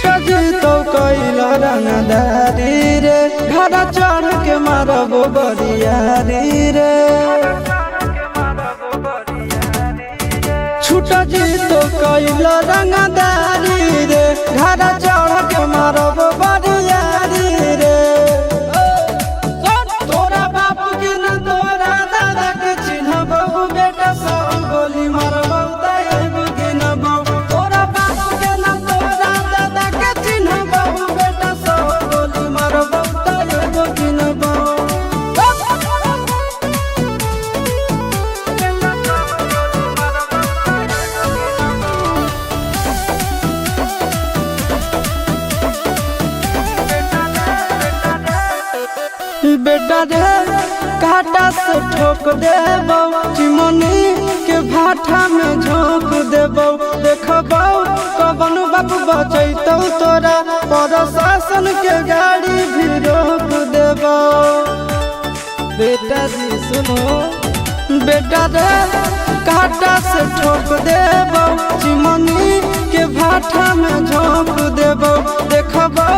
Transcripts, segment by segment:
छुटा जी तो कैला रंगदारी रे घर चढ़ के मारबो बरियारी रे छुटा जी तो कैला रंगदारी रे घर चढ़ के मारबो बरियारी रे तोरा बाप के न तोरा दादा के चिन्हबो बेटा सब गोली मारबो तैगो गिनबो तोरा बाप के न तोरा दादा के चिन्हबो बेटा सब गोली मारबो तैगो गिनबो बेटा रे काटा से ठोक देबो चिमनी के भाठा में झोंक देबो देखबो कवन बाप बचैतौ तोरा प्रशासन के गाड़ी भी रोक देबो बेटा जी सुनो बेटा रे काटा से ठोक देबो चिमनी के भाठा में झोंक देबो देखबो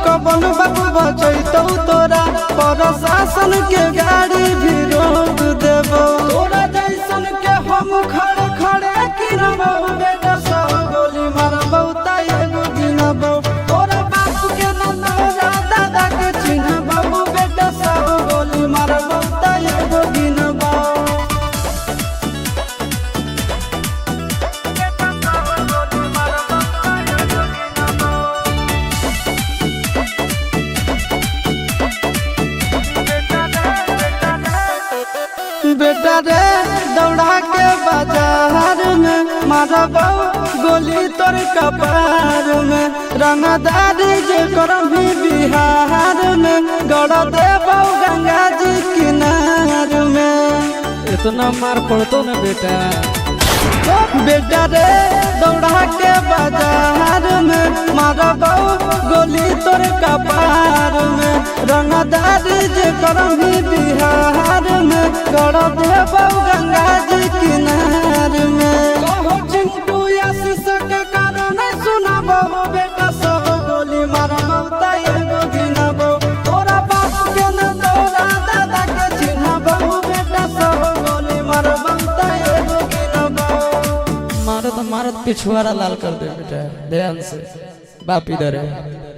कवन बाप बचैतौ तोरा प्रशासन के गाड़ी भी रोक देबो तोरा जैसन के हम खड़े खड़े गिनबो बेटा सब गोली मारबो तैगो गिनबो तोरा बाप के न तोरा दादा के चिन्हबो बेटा सब गोली मारबो तैगो गिनबो बेटा रे दौड़ा के बाजार में मारबो गोली तोर कपार में रंगदारी जे करभी बिहार में गड़ देबो गंगा जी किनार में इतना मार पड़तो न बेटा बेटा रे दौड़ा के बाजार में मारबो गोली तोर कपार में रंगदारी जे करभी बिहार में गड़ देबो गंगा जी किनार में कहो चिंटू आशीष के कारण सुनबो बेटा सब गोली मारबो तैगो गिनबो तोरा बाप के न तोरा दादा के चिन्हबो बेटा सब गोली मारबो तैगो गिनबो मारत मारत पिछुआरा लाल कर दे बेटा ध्यान से बाप इधर है।